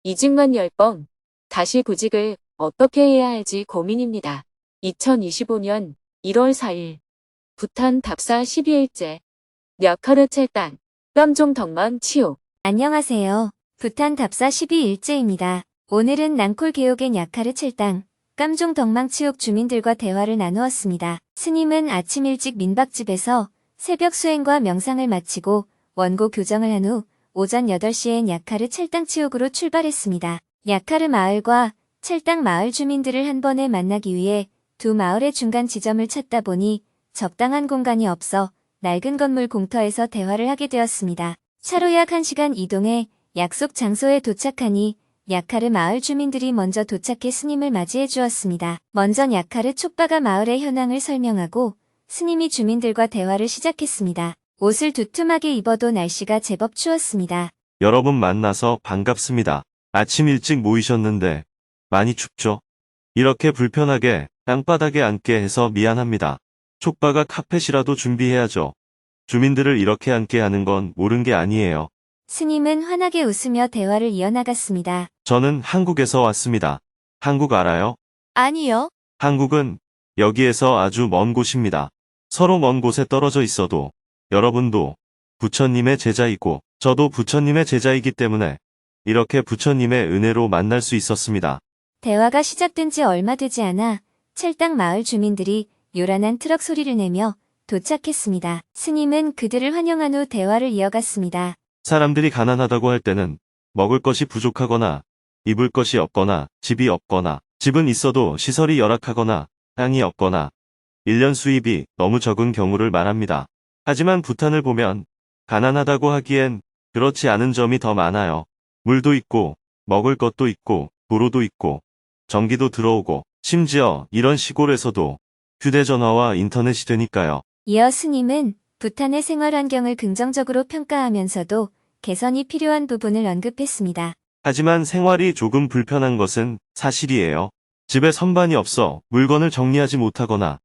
이직만 10번, 다시 구직을 어떻게 해야 할지 고민입니다. 2025년 1월 4일, 부탄 답사 12일째, 랴카르 첼당, 깜종 덕만 치욕. 안녕하세요. 부탄 답사 12일째입니다. 오늘은 낭콜 개옥의 야카르 첼당, 깜종 덕망치옥 주민들과 대화를 나누었습니다. 스님은 아침 일찍 민박집에서 새벽 수행과 명상을 마치고 원고 교정을 한 후 오전 8시엔 야카르 첼당 치옥으로 출발했습니다. 야카르 마을과 첼당 마을 주민들을 한 번에 만나기 위해 두 마을의 중간 지점을 찾다 보니 적당한 공간이 없어 낡은 건물 공터에서 대화를 하게 되었습니다. 차로 약 1시간 이동해 약속 장소에 도착하니 야카르 마을 주민들이 먼저 도착해 스님을 맞이해 주었습니다. 먼저 야카르 촉바가 마을의 현황을 설명하고 스님이 주민들과 대화를 시작했습니다. 옷을 두툼하게 입어도 날씨가 제법 추웠습니다. 여러분 만나서 반갑습니다. 아침 일찍 모이셨는데 많이 춥죠? 이렇게 불편하게 땅바닥에 앉게 해서 미안합니다. 촉바가 카펫이라도 준비해야죠. 주민들을 이렇게 앉게 하는 건 옳은 게 아니에요. 스님은 환하게 웃으며 대화를 이어나갔습니다. 저는 한국에서 왔습니다. 한국 알아요? 아니요. 한국은 여기에서 아주 먼 곳입니다. 서로 먼 곳에 떨어져 있어도 여러분도 부처님의 제자이고 저도 부처님의 제자이기 때문에 이렇게 부처님의 은혜로 만날 수 있었습니다. 대화가 시작된 지 얼마 되지 않아 첼당 마을 주민들이 요란한 트럭 소리를 내며 도착했습니다. 스님은 그들을 환영한 후 대화를 이어갔습니다. 사람들이 가난하다고 할 때는 먹을 것이 부족하거나 입을 것이 없거나 집이 없거나 집은 있어도 시설이 열악하거나 땅이 없거나 1년 수입이 너무 적은 경우를 말합니다. 하지만 부탄을 보면 가난하다고 하기엔 그렇지 않은 점이 더 많아요. 물도 있고 먹을 것도 있고 도로도 있고 전기도 들어오고 심지어 이런 시골에서도 휴대전화와 인터넷이 되니까요. 이어 스님은 부탄의 생활 환경을 긍정적으로 평가하면서도 개선이 필요한 부분을 언급했습니다. 하지만 생활이 조금 불편한 것은 사실이에요. 집에 선반이 없어 물건을 정리하지 못하거나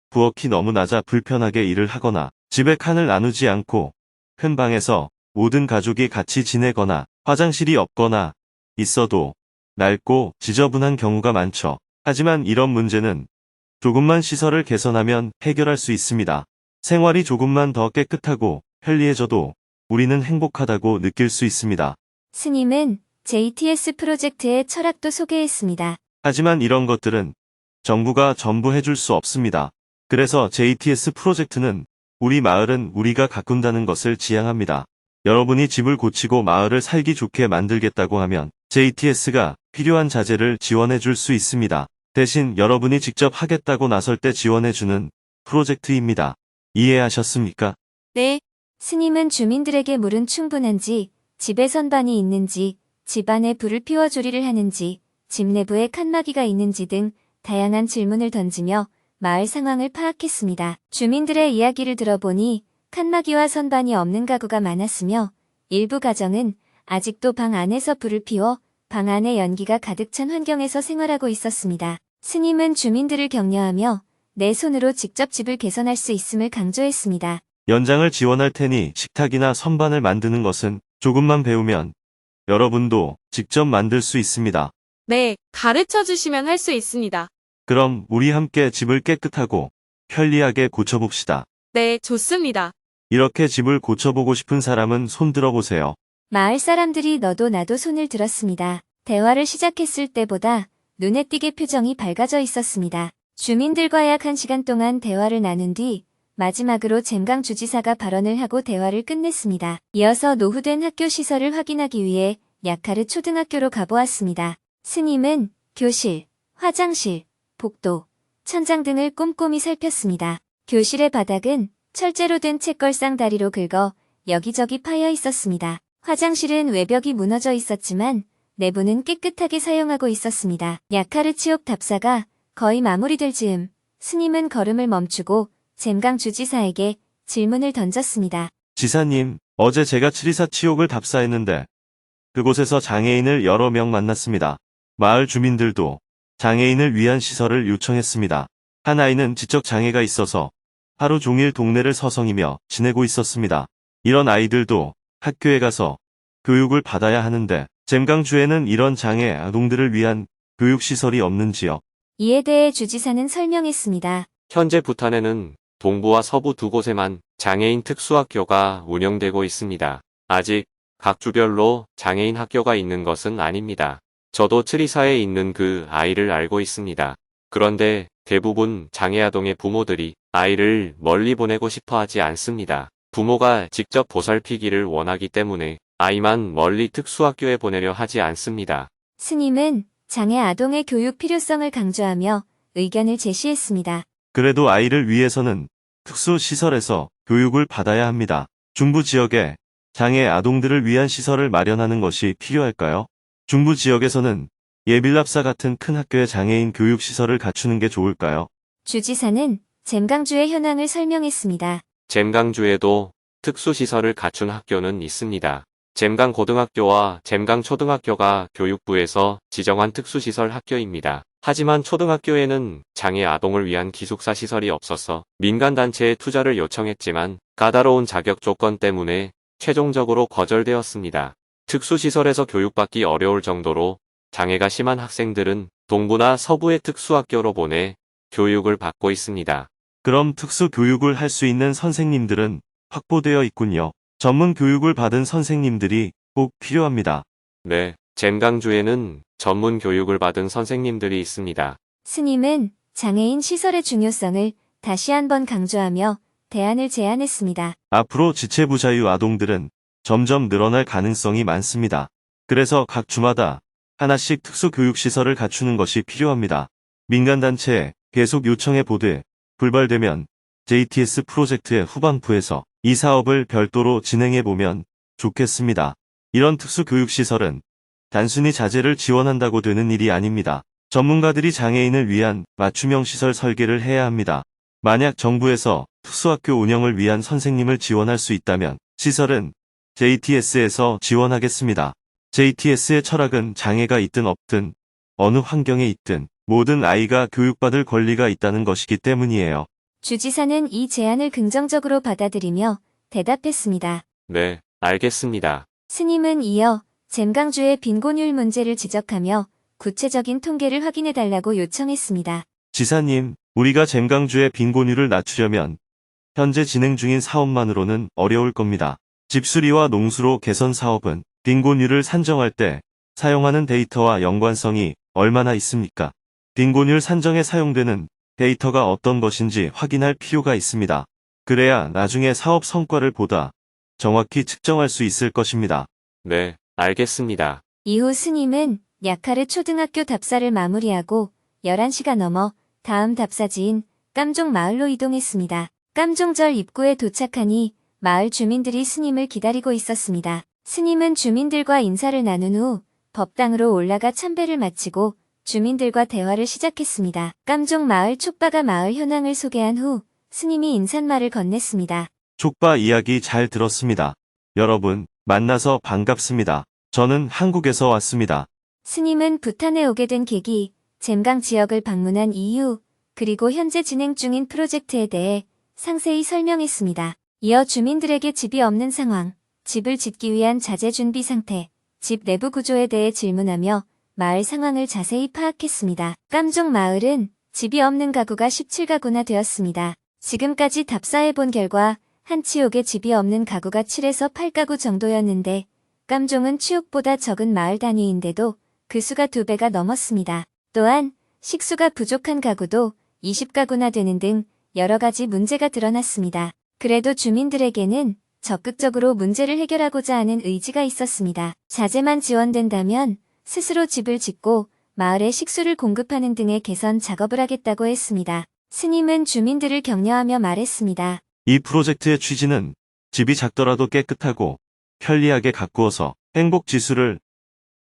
부엌이 너무 낮아 불편하게 일을 하거나 집에 칸을 나누지 않고 큰 방에서 모든 가족이 같이 지내거나 화장실이 없거나 있어도 낡고 지저분한 경우가 많죠. 하지만 이런 문제는 조금만 시설을 개선하면 해결할 수 있습니다. 생활이 조금만 더 깨끗하고 편리해져도 우리는 행복하다고 느낄 수 있습니다. 스님은 JTS 프로젝트의 철학도 소개했습니다. 하지만 이런 것들은 정부가 전부 해줄 수 없습니다. 그래서 JTS 프로젝트는 우리 마을은 우리가 가꾼다는 것을 지향합니다. 여러분이 집을 고치고 마을을 살기 좋게 만들겠다고 하면 JTS가 필요한 자재를 지원해 줄 수 있습니다. 대신 여러분이 직접 하겠다고 나설 때 지원해주는 프로젝트입니다. 이해하셨습니까? 네. 스님은 주민들에게 물은 충분한지, 집에 선반이 있는지, 집안에 불을 피워 조리를 하는지, 집 내부에 칸막이가 있는지 등 다양한 질문을 던지며 마을 상황을 파악했습니다. 주민들의 이야기를 들어보니 칸막이와 선반이 없는 가구가 많았으며 일부 가정은 아직도 방 안에서 불을 피워 방 안에 연기가 가득 찬 환경에서 생활하고 있었습니다. 스님은 주민들을 격려하며 내 손으로 직접 집을 개선할 수 있음을 강조했습니다. 연장을 지원할 테니 식탁이나 선반을 만드는 것은 조금만 배우면 여러분도 직접 만들 수 있습니다. 네, 가르쳐 주시면 할 수 있습니다. 그럼 우리 함께 집을 깨끗하고 편리하게 고쳐봅시다. 네, 좋습니다. 이렇게 집을 고쳐보고 싶은 사람은 손 들어보세요. 마을 사람들이 너도 나도 손을 들었습니다. 대화를 시작했을 때보다 눈에 띄게 표정이 밝아져 있었습니다. 주민들과 약 1시간 동안 대화를 나눈 뒤 마지막으로 잼강 주지사가 발언을 하고 대화를 끝냈습니다. 이어서 노후된 학교 시설을 확인하기 위해 야카르 초등학교로 가보았습니다. 스님은 교실, 화장실, 복도, 천장 등을 꼼꼼히 살폈습니다. 교실의 바닥은 철제로 된 채걸상 다리로 긁어 여기저기 파여 있었습니다. 화장실은 외벽이 무너져 있었지만 내부는 깨끗하게 사용하고 있었습니다. 야카르 치옥 답사가 거의 마무리될 즈음 스님은 걸음을 멈추고 잼강 주지사에게 질문을 던졌습니다. 지사님, 어제 제가 724 치옥을 답사했는데 그곳에서 장애인을 여러 명 만났습니다. 마을 주민들도 장애인을 위한 시설을 요청했습니다. 한 아이는 지적 장애가 있어서 하루 종일 동네를 서성이며 지내고 있었습니다. 이런 아이들도 학교에 가서 교육을 받아야 하는데 잼강주에는 이런 장애 아동들을 위한 교육시설이 없는지요? 이에 대해 주지사는 설명했습니다. 현재 부탄에는 동부와 서부 두 곳에만 장애인 특수학교가 운영되고 있습니다. 아직 각 주별로 장애인 학교가 있는 것은 아닙니다. 저도 트리사에 있는 그 아이를 알고 있습니다. 그런데 대부분 장애아동의 부모들이 아이를 멀리 보내고 싶어 하지 않습니다. 부모가 직접 보살피기를 원하기 때문에 아이만 멀리 특수학교에 보내려 하지 않습니다. 스님은 장애 아동의 교육 필요성을 강조하며 의견을 제시했습니다. 그래도 아이를 위해서는 특수시설에서 교육을 받아야 합니다. 중부 지역에 장애 아동들을 위한 시설을 마련하는 것이 필요할까요? 중부 지역에서는 예빌랍사 같은 큰 학교의 장애인 교육시설을 갖추는 게 좋을까요? 주지사는 잼강주의 현황을 설명했습니다. 잼강주에도 특수시설을 갖춘 학교는 있습니다. 잼강고등학교와 잼강초등학교가 교육부에서 지정한 특수시설 학교입니다. 하지만 초등학교에는 장애 아동을 위한 기숙사 시설이 없어서 민간단체에 투자를 요청했지만 까다로운 자격 조건 때문에 최종적으로 거절되었습니다. 특수시설에서 교육받기 어려울 정도로 장애가 심한 학생들은 동부나 서부의 특수학교로 보내 교육을 받고 있습니다. 그럼 특수 교육을 할 수 있는 선생님들은 확보되어 있군요. 전문 교육을 받은 선생님들이 꼭 필요합니다. 네, 잼강주에는 전문 교육을 받은 선생님들이 있습니다. 스님은 장애인 시설의 중요성을 다시 한번 강조하며 대안을 제안했습니다. 앞으로 지체부자유 아동들은 점점 늘어날 가능성이 많습니다. 그래서 각 주마다 하나씩 특수교육시설을 갖추는 것이 필요합니다. 민간단체에 계속 요청해 보되 불발되면 JTS 프로젝트의 후반부에서 이 사업을 별도로 진행해 보면 좋겠습니다. 이런 특수교육시설은 단순히 자재를 지원한다고 되는 일이 아닙니다. 전문가들이 장애인을 위한 맞춤형 시설 설계를 해야 합니다. 만약 정부에서 특수학교 운영을 위한 선생님을 지원할 수 있다면 시설은 JTS에서 지원하겠습니다. JTS의 철학은 장애가 있든 없든 어느 환경에 있든 모든 아이가 교육받을 권리가 있다는 것이기 때문이에요. 주지사는 이 제안을 긍정적으로 받아들이며 대답했습니다. 네, 알겠습니다. 스님은 이어 잼강주의 빈곤율 문제를 지적하며 구체적인 통계를 확인해달라고 요청했습니다. 지사님, 우리가 잼강주의 빈곤율을 낮추려면 현재 진행 중인 사업만으로는 어려울 겁니다. 집수리와 농수로 개선 사업은 빈곤율을 산정할 때 사용하는 데이터와 연관성이 얼마나 있습니까? 빈곤율 산정에 사용되는 데이터가 어떤 것인지 확인할 필요가 있습니다. 그래야 나중에 사업 성과를 보다 정확히 측정할 수 있을 것입니다. 네, 알겠습니다. 이후 스님은 야카르 초등학교 답사를 마무리하고 11시가 넘어 다음 답사지인 깜종 마을로 이동했습니다. 깜종절 입구에 도착하니 마을 주민들이 스님을 기다리고 있었습니다. 스님은 주민들과 인사를 나눈 후 법당으로 올라가 참배를 마치고 주민들과 대화를 시작했습니다. 깜종 마을 촉바가 마을 현황을 소개한 후 스님이 인사말을 건넸습니다. 촉바 이야기 잘 들었습니다. 여러분, 만나서 반갑습니다. 저는 한국에서 왔습니다. 스님은 부탄에 오게 된 계기, 잼강 지역을 방문한 이유, 그리고 현재 진행 중인 프로젝트에 대해 상세히 설명했습니다. 이어 주민들에게 집이 없는 상황, 집을 짓기 위한 자재 준비 상태, 집 내부 구조에 대해 질문하며 마을 상황을 자세히 파악했습니다. 깜종 마을은 집이 없는 가구가 17가구나 되었습니다. 지금까지 답사해본 결과 한치옥에 집이 없는 가구가 7에서 8가구 정도였는데 깜종은 치옥보다 적은 마을 단위인데도 그 수가 2배가 넘었습니다. 또한 식수가 부족한 가구도 20가구나 되는 등 여러 가지 문제가 드러났습니다. 그래도 주민들에게는 적극적으로 문제를 해결하고자 하는 의지가 있었습니다. 자재만 지원된다면 스스로 집을 짓고 마을에 식수를 공급하는 등의 개선 작업을 하겠다고 했습니다. 스님은 주민들을 격려하며 말했습니다. 이 프로젝트의 취지는 집이 작더라도 깨끗하고 편리하게 가꾸어서 행복 지수를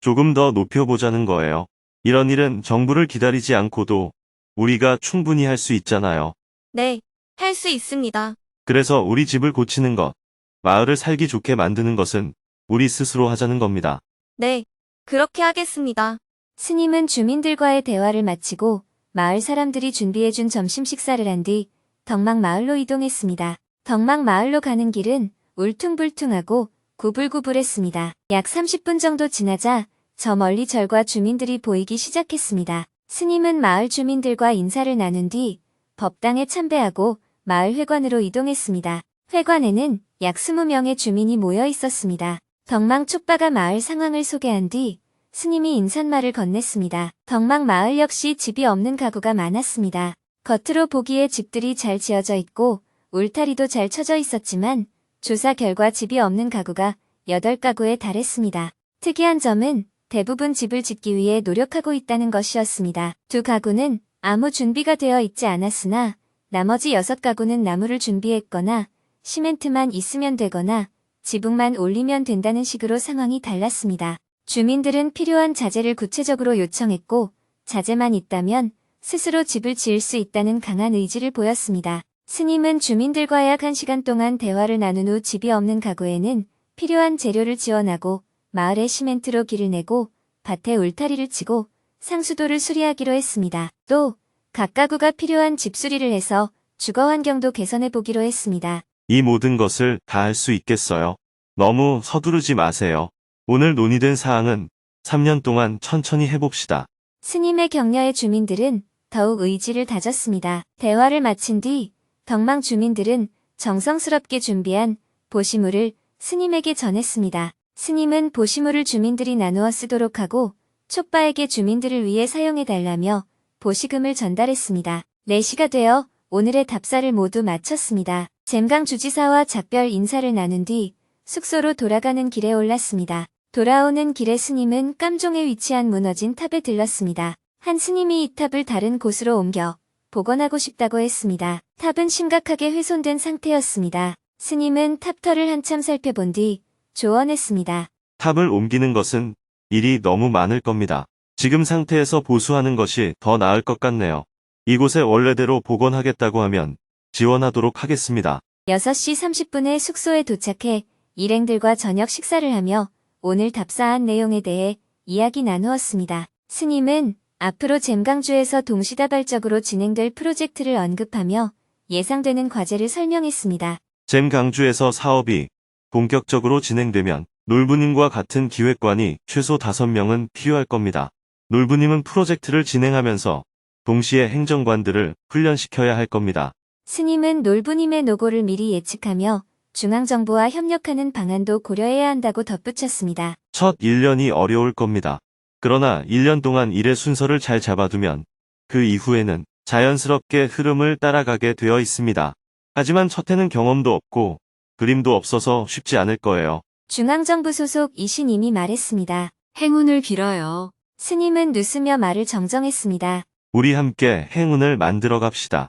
조금 더 높여보자는 거예요. 이런 일은 정부를 기다리지 않고도 우리가 충분히 할 수 있잖아요. 네, 할 수 있습니다. 그래서 우리 집을 고치는 것, 마을을 살기 좋게 만드는 것은 우리 스스로 하자는 겁니다. 네, 그렇게 하겠습니다. 스님은 주민들과의 대화를 마치고 마을 사람들이 준비해준 점심 식사를 한 뒤 덕막 마을로 이동했습니다. 덕막 마을로 가는 길은 울퉁불퉁하고 구불구불했습니다. 약 30분 정도 지나자 저 멀리 절과 주민들이 보이기 시작했습니다. 스님은 마을 주민들과 인사를 나눈 뒤 법당에 참배하고 마을 회관으로 이동했습니다. 회관에는 약 20명의 주민이 모여 있었습니다. 덕망 촉바가 마을 상황을 소개한 뒤 스님이 인사말을 건넸습니다. 덕망 마을 역시 집이 없는 가구가 많았습니다. 겉으로 보기에 집들이 잘 지어져 있고 울타리도 잘 쳐져 있었지만 조사 결과 집이 없는 가구가 8가구에 달했습니다. 특이한 점은 대부분 집을 짓기 위해 노력하고 있다는 것이었습니다. 2가구는 아무 준비가 되어 있지 않았으나 나머지 6가구는 나무를 준비했거나 시멘트만 있으면 되거나 지붕만 올리면 된다는 식으로 상황이 달랐습니다. 주민들은 필요한 자재를 구체적으로 요청했고 자재만 있다면 스스로 집을 지을 수 있다는 강한 의지를 보였습니다. 스님은 주민들과 약 1시간 동안 대화를 나눈 후 집이 없는 가구에는 필요한 재료를 지원하고 마을에 시멘트로 길을 내고 밭에 울타리를 치고 상수도를 수리하기로 했습니다. 또 각 가구가 필요한 집 수리를 해서 주거 환경도 개선해 보기로 했습니다. 이 모든 것을 다 할 수 있겠어요? 너무 서두르지 마세요. 오늘 논의된 사항은 3년 동안 천천히 해봅시다. 스님의 격려에 주민들은 더욱 의지를 다졌습니다. 대화를 마친 뒤 덕망 주민들은 정성스럽게 준비한 보시물을 스님에게 전했습니다. 스님은 보시물을 주민들이 나누어 쓰도록 하고 촉바에게 주민들을 위해 사용해달라며 보시금을 전달했습니다. 4시가 되어 오늘의 답사를 모두 마쳤습니다. 잼강 주지사와 작별 인사를 나눈 뒤 숙소로 돌아가는 길에 올랐습니다. 돌아오는 길에 스님은 깜종에 위치한 무너진 탑에 들렀습니다. 한 스님이 이 탑을 다른 곳으로 옮겨 복원하고 싶다고 했습니다. 탑은 심각하게 훼손된 상태였습니다. 스님은 탑터를 한참 살펴본 뒤 조언했습니다. 탑을 옮기는 것은 일이 너무 많을 겁니다. 지금 상태에서 보수하는 것이 더 나을 것 같네요. 이곳에 원래대로 복원하겠다고 하면 지원하도록 하겠습니다. 6시 30분에 숙소에 도착해 일행들과 저녁 식사를 하며 오늘 답사한 내용에 대해 이야기 나누었습니다. 스님은 앞으로 잼강주에서 동시다발적으로 진행될 프로젝트를 언급하며 예상되는 과제를 설명했습니다. 잼 강주에서 사업이 본격적으로 진행되면 놀부님과 같은 기획관이 최소 5명은 필요할 겁니다. 놀부님은 프로젝트를 진행하면서 동시에 행정관들을 훈련시켜야 할 겁니다. 스님은 놀부님의 노고를 미리 예측하며 중앙정부와 협력하는 방안도 고려해야 한다고 덧붙였습니다. 첫 1년이 어려울 겁니다. 그러나 1년 동안 일의 순서를 잘 잡아두면 그 이후에는 자연스럽게 흐름을 따라가게 되어 있습니다. 하지만 첫 해는 경험도 없고 그림도 없어서 쉽지 않을 거예요. 중앙정부 소속 이신임이 말했습니다. 행운을 빌어요. 스님은 웃으며 말을 정정했습니다. 우리 함께 행운을 만들어 갑시다.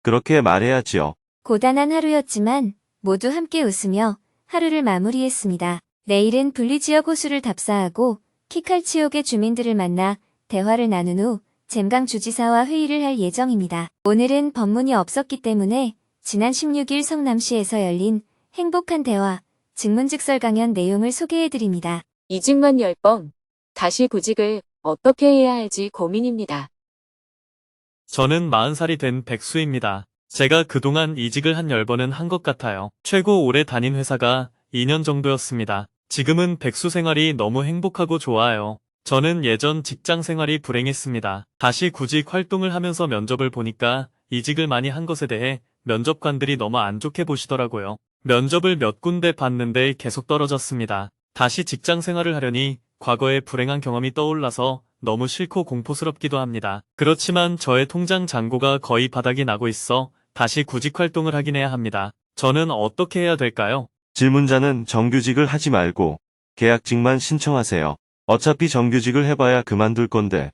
그렇게 말해야지요. 고단한 하루였지만 모두 함께 웃으며 하루를 마무리했습니다. 내일은 분리지역 호수를 답사하고 키칼치옥의 주민들을 만나 대화를 나눈 후 잼강 주지사와 회의를 할 예정입니다. 오늘은 법문이 없었기 때문에 지난 16일 성남시에서 열린 행복한 대화 증문즉설 강연 내용을 소개해드립니다. 이직만 10번, 다시 구직을 어떻게 해야 할지 고민입니다. 저는 40살이 된 백수입니다. 제가 그동안 이직을 한 10번은 한 것 같아요. 최고 오래 다닌 회사가 2년 정도였습니다. 지금은 백수 생활이 너무 행복하고 좋아요. 저는 예전 직장 생활이 불행했습니다. 다시 구직 활동을 하면서 면접을 보니까 이직을 많이 한 것에 대해 면접관들이 너무 안 좋게 보시더라고요. 면접을 몇 군데 봤는데 계속 떨어졌습니다. 다시 직장 생활을 하려니 과거의 불행한 경험이 떠올라서 너무 싫고 공포스럽기도 합니다. 그렇지만 저의 통장 잔고가 거의 바닥이 나고 있어 다시 구직 활동을 하긴 해야 합니다. 저는 어떻게 해야 될까요? 질문자는 정규직을 하지 말고 계약직만 신청하세요. 어차피 정규직을 해봐야 그만둘 건데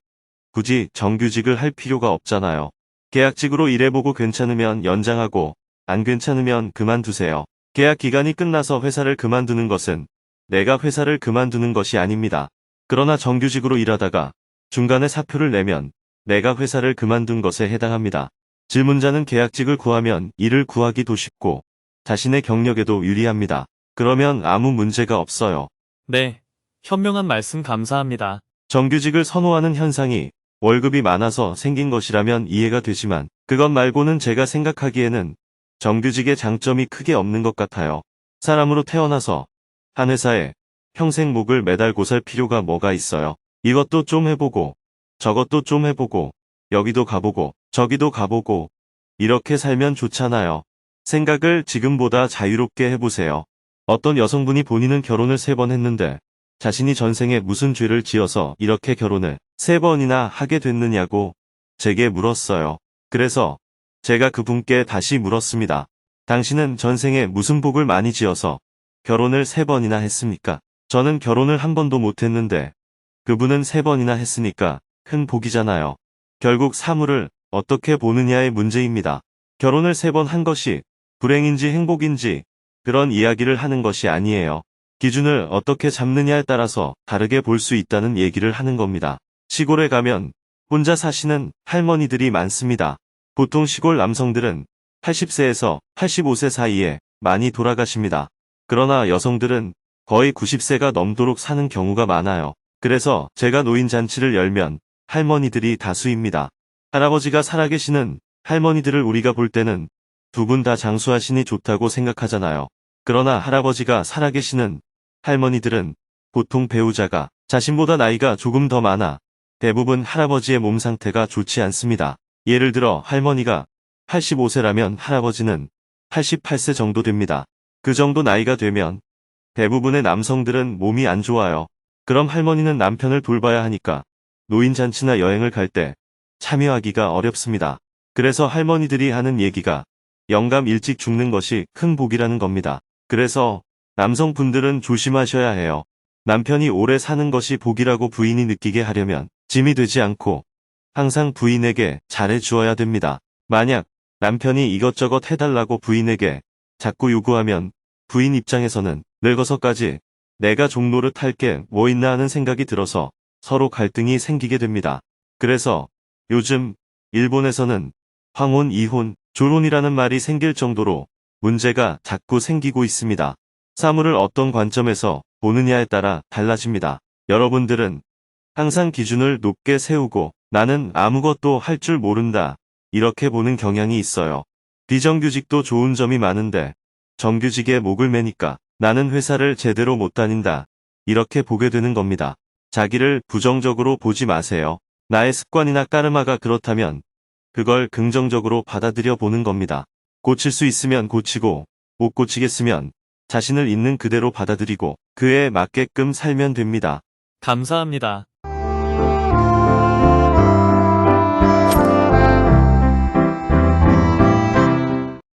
굳이 정규직을 할 필요가 없잖아요. 계약직으로 일해보고 괜찮으면 연장하고 안 괜찮으면 그만두세요. 계약 기간이 끝나서 회사를 그만두는 것은 내가 회사를 그만두는 것이 아닙니다. 그러나 정규직으로 일하다가 중간에 사표를 내면 내가 회사를 그만둔 것에 해당합니다. 질문자는 계약직을 구하면 일을 구하기도 쉽고 자신의 경력에도 유리합니다. 그러면 아무 문제가 없어요. 네, 현명한 말씀 감사합니다. 정규직을 선호하는 현상이 월급이 많아서 생긴 것이라면 이해가 되지만 그것 말고는 제가 생각하기에는 정규직의 장점이 크게 없는 것 같아요. 사람으로 태어나서 한 회사에 평생 목을 매달고 살 필요가 뭐가 있어요. 이것도 좀 해보고 저것도 좀 해보고 여기도 가보고 저기도 가보고 이렇게 살면 좋잖아요. 생각을 지금보다 자유롭게 해보세요. 어떤 여성분이 본인은 결혼을 3번 했는데 자신이 전생에 무슨 죄를 지어서 이렇게 결혼을 3번이나 하게 됐느냐고 제게 물었어요. 그래서 제가 그분께 다시 물었습니다. 당신은 전생에 무슨 복을 많이 지어서 결혼을 3번이나 했습니까? 저는 결혼을 한 번도 못 했는데 그분은 3번이나 했으니까 큰 복이잖아요. 결국 사물을 어떻게 보느냐의 문제입니다. 결혼을 3번 한 것이 불행인지 행복인지 그런 이야기를 하는 것이 아니에요. 기준을 어떻게 잡느냐에 따라서 다르게 볼 수 있다는 얘기를 하는 겁니다. 시골에 가면 혼자 사시는 할머니들이 많습니다. 보통 시골 남성들은 80세에서 85세 사이에 많이 돌아가십니다. 그러나 여성들은 거의 90세가 넘도록 사는 경우가 많아요. 그래서 제가 노인잔치를 열면 할머니들이 다수입니다. 할아버지가 살아계시는 할머니들을 우리가 볼 때는 두 분 다 장수하시니 좋다고 생각하잖아요. 그러나 할아버지가 살아계시는 할머니들은 보통 배우자가 자신보다 나이가 조금 더 많아 대부분 할아버지의 몸 상태가 좋지 않습니다. 예를 들어 할머니가 85세라면 할아버지는 88세 정도 됩니다. 그 정도 나이가 되면 대부분의 남성들은 몸이 안 좋아요. 그럼 할머니는 남편을 돌봐야 하니까 노인잔치나 여행을 갈 때 참여하기가 어렵습니다. 그래서 할머니들이 하는 얘기가 영감 일찍 죽는 것이 큰 복이라는 겁니다. 그래서 남성분들은 조심하셔야 해요. 남편이 오래 사는 것이 복이라고 부인이 느끼게 하려면 짐이 되지 않고 항상 부인에게 잘해 주어야 됩니다. 만약 남편이 이것저것 해달라고 부인에게 자꾸 요구하면 부인 입장에서는 늙어서까지 내가 종노릇 할 게 뭐 있나 하는 생각이 들어서 서로 갈등이 생기게 됩니다. 그래서 요즘 일본에서는 황혼, 이혼, 졸혼이라는 말이 생길 정도로 문제가 자꾸 생기고 있습니다. 사물을 어떤 관점에서 보느냐에 따라 달라집니다. 여러분들은 항상 기준을 높게 세우고 나는 아무것도 할 줄 모른다 이렇게 보는 경향이 있어요. 비정규직도 좋은 점이 많은데 정규직에 목을 매니까 나는 회사를 제대로 못 다닌다 이렇게 보게 되는 겁니다. 자기를 부정적으로 보지 마세요. 나의 습관이나 까르마가 그렇다면 그걸 긍정적으로 받아들여 보는 겁니다. 고칠 수 있으면 고치고 못 고치겠으면 자신을 있는 그대로 받아들이고 그에 맞게끔 살면 됩니다. 감사합니다.